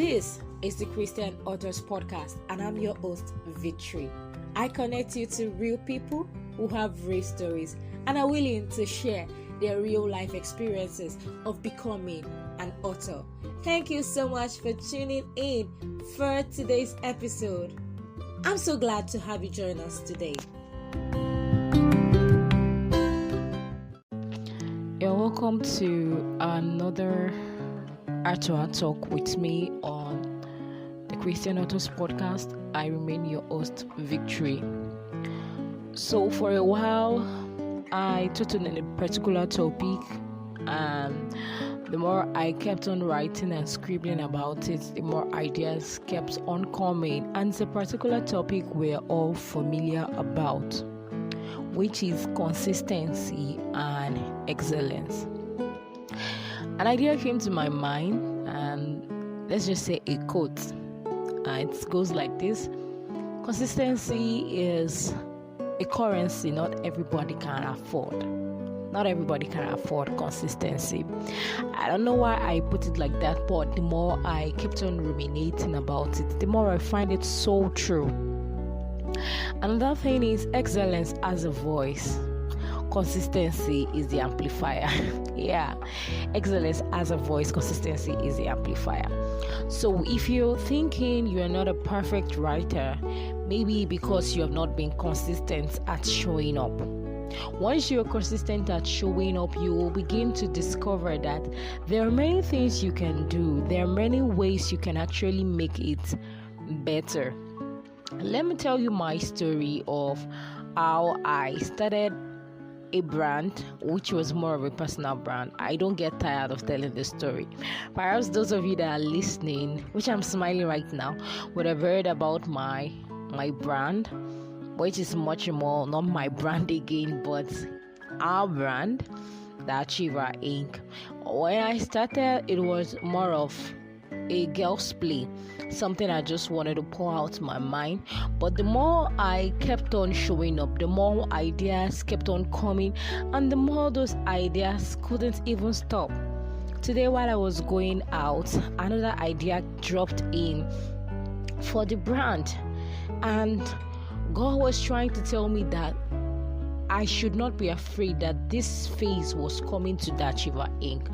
This is the Christian Authors Podcast, and I'm your host, Victory. I connect you to real people who have real stories and are willing to share their real life experiences of becoming an author. Thank you so much for tuning in for today's episode. I'm so glad to have you join us today. You're welcome to another Art Talk with me on the Christian Authors Podcast. I remain your host, Victory. So for a while, I touched on a particular topic, and the more I kept on writing and scribbling about it, the more ideas kept on coming. And it's a particular topic we're all familiar about, which is consistency and excellence. An idea came to my mind, and let's just say a quote. It goes like this: consistency is a currency not everybody can afford. Not everybody can afford consistency. I don't know why I put it like that, but the more I kept on ruminating about it, the more I find it so true. Another thing is excellence as a voice. Consistency is the amplifier. Excellence as a voice, consistency is the amplifier. So if you're thinking you're not a perfect writer, maybe because you have not been consistent at showing up. Once you're consistent at showing up, you will begin to discover that there are many things you can do. There are many ways you can actually make it better. Let me tell you my story of how I started a brand, which was more of a personal brand. I don't get tired of telling the story. Perhaps those of you that are listening, which I'm smiling right now, would have heard about my brand, which is much more not my brand again, but our brand, the Achiever Inc. When I started, it was more of a girl's play, something I just wanted to pour out my mind. But the more I kept on showing up, the more ideas kept on coming, and the more those ideas couldn't even stop. Today, while I was going out, another idea dropped in for the brand, and God was trying to tell me that I should not be afraid that this phase was coming to the Achiever Inc.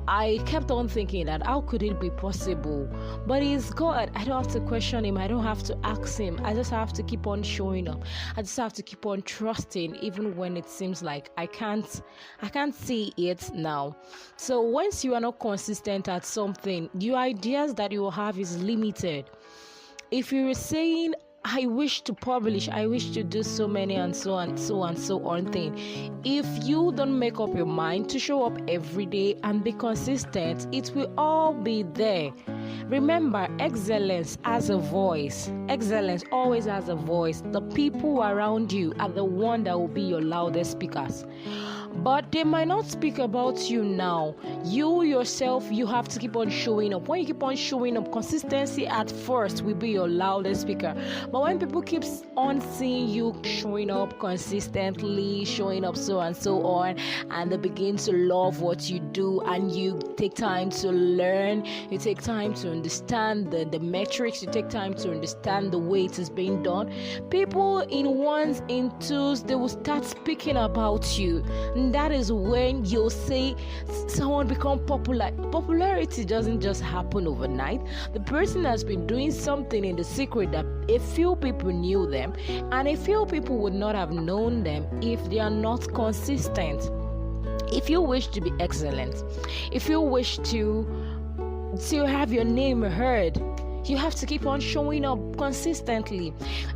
I kept on thinking that how could it be possible? But He's God. I don't have to question Him. I don't have to ask Him. I just have to keep on showing up. I just have to keep on trusting, even when it seems like I can't see it now. So once you are not consistent at something, your ideas that you will have is limited. If you're saying, I wish to publish, I wish to do so many and so on thing. If you don't make up your mind to show up every day and be consistent, it will all be there. Remember, excellence has a voice. Excellence always has a voice. The people around you are the one that will be your loudest speakers. But they might not speak about you now. You yourself, you have to keep on showing up. When you keep on showing up, consistency at first will be your loudest speaker. But when people keep on seeing you showing up consistently, showing up so and so on, and they begin to love what you do, and you take time to learn, you take time to understand the metrics, you take time to understand the way it is being done, people in ones, in twos, they will start speaking about you. And that is when you'll see someone become popular. Popularity doesn't just happen overnight. The person has been doing something in the secret that a few people knew them, and a few people would not have known them if they are not consistent. If you wish to be excellent, if you wish to have your name heard, you have to keep on showing up consistently.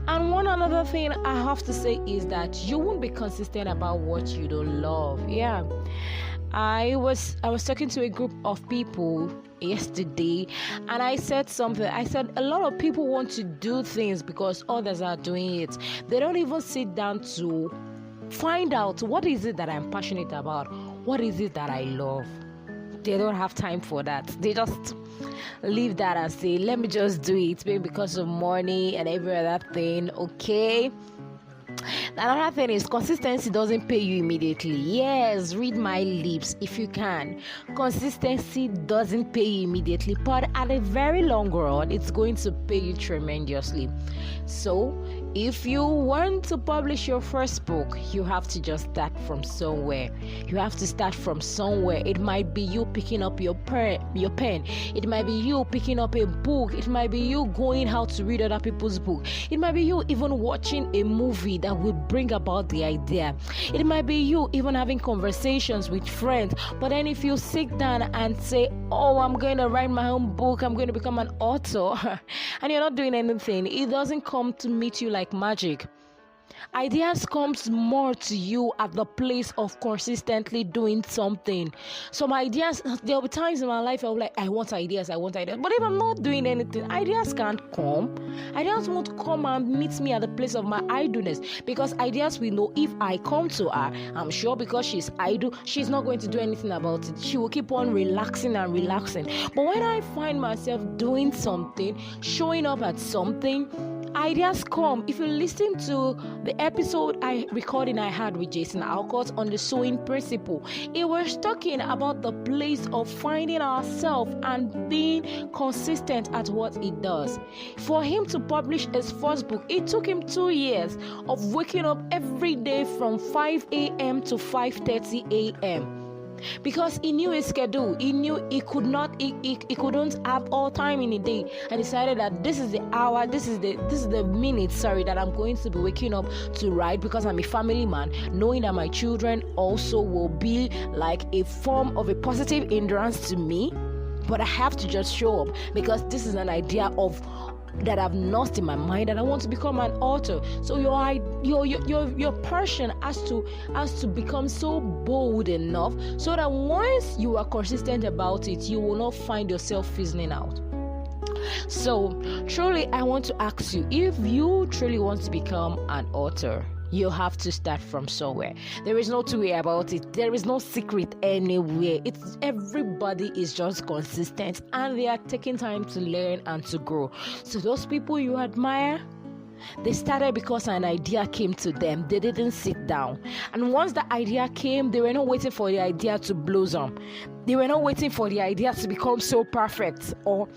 And one another thing I have to say is that you won't be consistent about what you don't love. I was talking to a group of people yesterday, and I said something. I said a lot of people want to do things because others are doing it. They don't even sit down to find out, what is it that I'm passionate about? What is it that I love? They don't have time for that. They just leave that and say, let me just do it, maybe because of money and every other thing. Okay, Another thing is consistency doesn't pay you immediately. Yes, read my lips if you can. Consistency doesn't pay you immediately, but at a very long run, it's going to pay you tremendously. So, if you want to publish your first book, you have to just start from somewhere. You have to start from somewhere. It might be you picking up your pen. It might be you picking up a book. It might be you going out to read other people's book. It might be you even watching a movie that will bring about the idea. It might be you even having conversations with friends. But then if you sit down and say, oh, I'm going to write my own book, I'm going to become an author, and you're not doing anything, it doesn't come to meet you like magic. Ideas comes more to you at the place of consistently doing something. Some ideas, there will be times in my life I'll be like, I want ideas. But if I'm not doing anything, ideas can't come. Ideas won't come and meet me at the place of my idleness, because ideas will know if I come to her, I'm sure because she's idle, she's not going to do anything about it. She will keep on relaxing. But when I find myself doing something, showing up at something, ideas come. If you listen to the episode I had with Jason Alcott on the sewing principle, it was talking about the place of finding ourselves and being consistent at what it does. For him to publish his first book, it took him 2 years of waking up every day from 5 a.m. to 5:30 a.m. because he knew his schedule. He knew he couldn't have all time in a day, and decided that this is the hour, this is the minute, that I'm going to be waking up to write, because I'm a family man, knowing that my children also will be like a form of a positive hindrance to me. But I have to just show up, because this is an idea that I've nursed in my mind, and I want to become an author. So your passion has to become so bold enough so that once you are consistent about it, you will not find yourself fizzling out. So truly, I want to ask you, if you truly want to become an author, you have to start from somewhere. There is no two way about it. There is no secret anywhere. Everybody is just consistent, and they are taking time to learn and to grow. So those people you admire, they started because an idea came to them. They didn't sit down. And once the idea came, they were not waiting for the idea to blossom. They were not waiting for the idea to become so perfect, or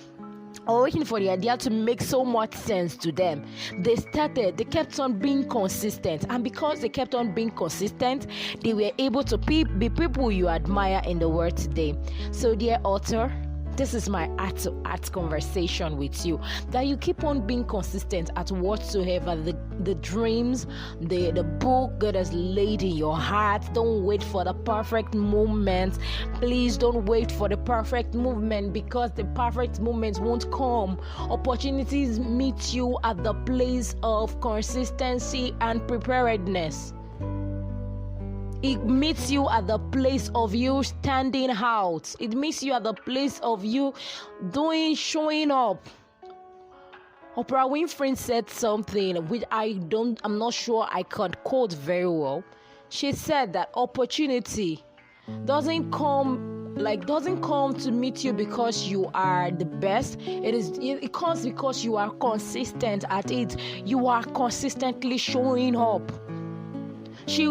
waiting for the idea to make so much sense to them. They kept on being consistent, and because they kept on being consistent, they were able to be people you admire in the world today. So dear author, this is my heart-to-heart conversation with you, that you keep on being consistent at whatsoever the dreams, the book God has laid in your heart. Don't wait for the perfect moment. Please don't wait for the perfect movement, because the perfect moment won't come. Opportunities meet you at the place of consistency and preparedness. It meets you at the place of you standing out. It meets you at the place of you showing up. Oprah Winfrey said something which I'm not sure I could quote very well. She said that opportunity doesn't come to meet you because you are the best. It comes because you are consistent at it. You are consistently showing up. She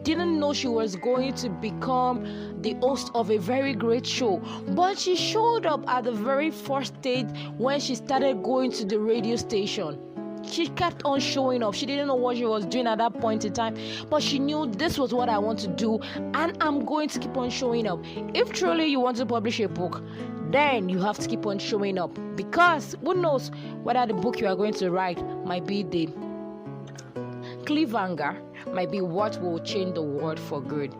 didn't know she was going to become the host of a very great show, but she showed up at the very first stage when she started going to the radio station. She kept on showing up. She didn't know what she was doing at that point in time, but she knew this was what I want to do, and I'm going to keep on showing up. If truly you want to publish a book, then you have to keep on showing up, because who knows whether the book you are going to write might be the cliffhanger, might be what will change the world for good.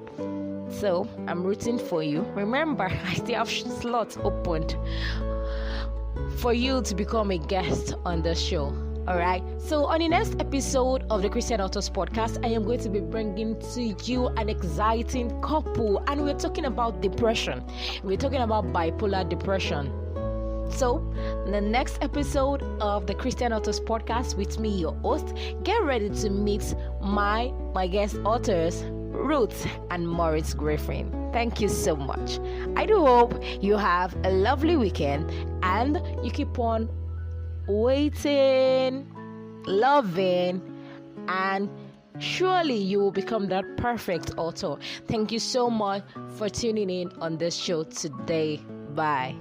So I'm rooting for you. Remember, I still have slots opened for you to become a guest on the show. Alright, so on the next episode of the Christian Authors Podcast, I am going to be bringing to you an exciting couple, and we're talking about depression. We're talking about bipolar depression. So, in the next episode of the Christian Authors Podcast with me, your host, get ready to meet my guest authors, Ruth and Moritz Griffin. Thank you so much. I do hope you have a lovely weekend, and you keep on waiting, loving, and Surely you will become that perfect author. Thank you so much for tuning in on this show today. Bye.